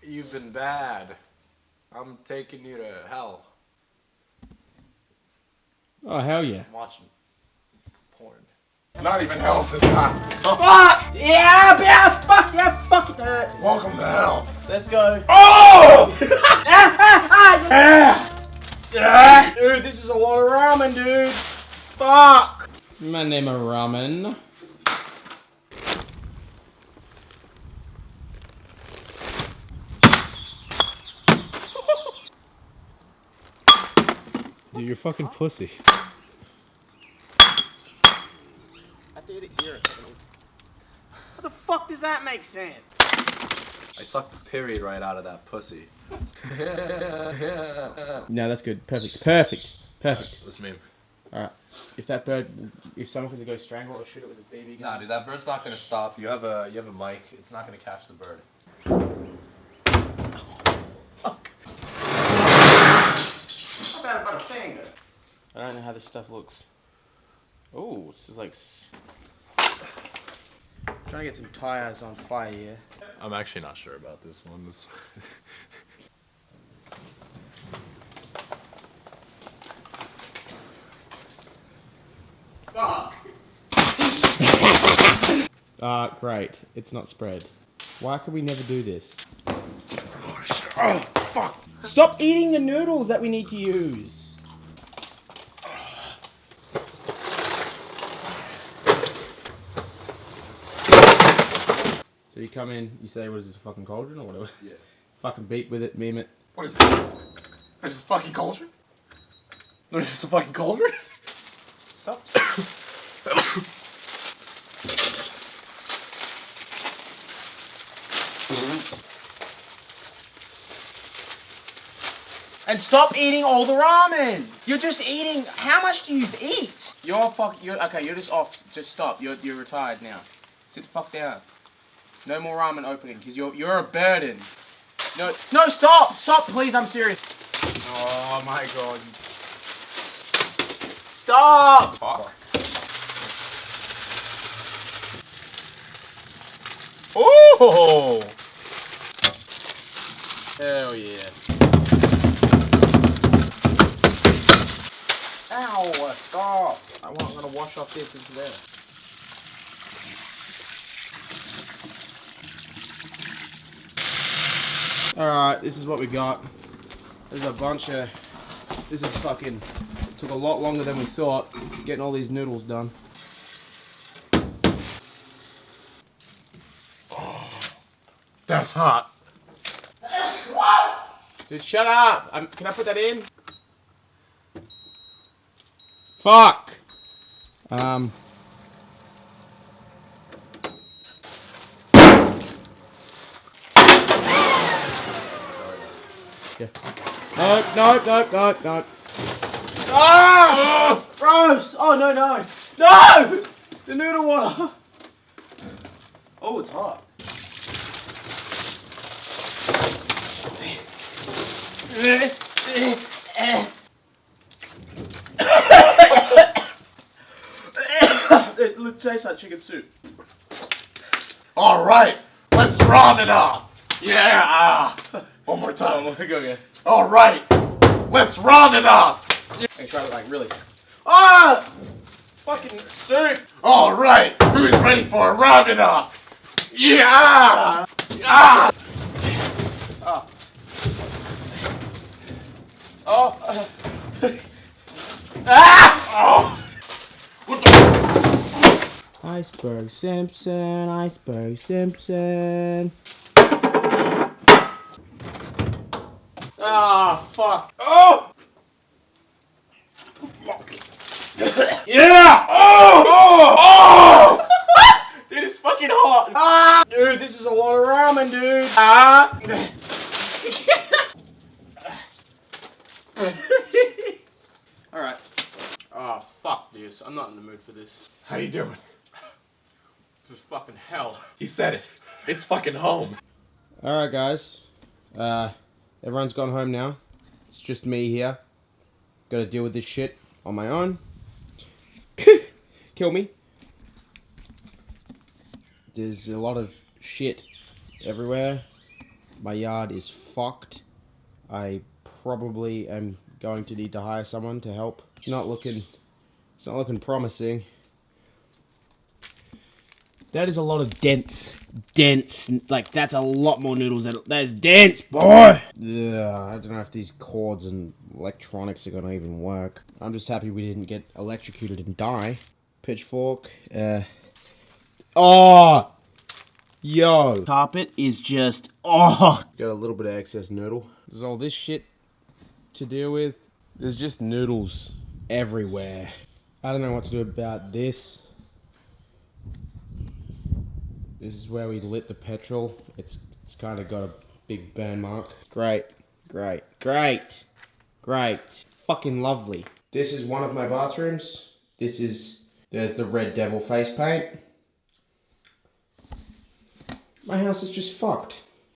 You've been bad. I'm taking you to hell. Oh, hell yeah. I'm watching porn. Not even hell's this hot. Fuck! Yeah, fuck yeah, fuck it hurts. Welcome to hell. Let's go. Oh! Yeah. Dude, this is a lot of ramen, dude. Fuck. My name is Ramen. Dude, you're fucking pussy. I did it here a second. How the fuck does that make sense? I sucked the period right out of that pussy. No, that's good. Perfect. Perfect. Perfect. That's me. Alright. If that bird, if someone could go strangle or shoot it with a BB gun. Nah, dude, that bird's not gonna stop. You have a mic. It's not gonna catch the bird. Fuck. How about a finger? I don't know how this stuff looks. Oh, this is like. Trying to get some tires on fire here. I'm actually not sure about this one. Fuck. Great. It's not spread. Why could we never do this? Oh, fuck. Stop eating the noodles that we need to use. So you come in, you say, what is this, a fucking cauldron or whatever? Yeah. Fucking beat with it, meme it. What is this? Is this a fucking cauldron? What is this, a fucking cauldron? Stop. And stop eating all the ramen. You're just eating. How much do you eat? You're okay. You're just off. Just stop. You're retired now. Sit the fuck down. No more ramen opening because you're a burden. No, stop, please. I'm serious. Oh my god. Stop. Fuck. Oh. Hell yeah. Ow, stop. I'm gonna wash off this into there. Alright, this is what we got. There's a bunch of... This is fucking... Took a lot longer than we thought, getting all these noodles done. That's hot. Dude, shut up! Can I put that in? Fuck! Yeah. Nope. Ah! Gross! Oh, no! No! The noodle water! Oh, it's hot. It tastes like chicken soup. All right, let's round it up. Yeah. One more time. Go again. All right, let's round it up. And try to like really. Ah! Fucking soup! All right, who's ready for a round it up? Yeah. Ah. Oh. Oh. Ah! Oh. What the? Iceberg Simpson, Iceberg Simpson. Ah, fuck. Oh! Yeah. Oh. Dude, it's fucking hot. Ah! Dude, this is a lot of ramen, dude. Ah! Alright. Oh, fuck this. I'm not in the mood for this. How you doing? This is fucking hell. He said it. It's fucking home. Alright guys. Everyone's gone home now. It's just me here. Gotta deal with this shit on my own. Kill me. There's a lot of shit everywhere. My yard is fucked. I probably am going to need to hire someone to help. It's not looking promising. That is a lot of dense, like that's a lot more noodles than, that is dense, boy! Yeah, I don't know if these cords and electronics are gonna even work. I'm just happy we didn't get electrocuted and die. Pitchfork, oh! Yo! Carpet is just, oh! Got a little bit of excess noodle. There's all this shit to deal with. There's just noodles everywhere. I don't know what to do about this. This is where we lit the petrol. It's kind of got a big burn mark. Great. Fucking lovely. This is one of my bathrooms. There's the Red Devil face paint. My house is just fucked.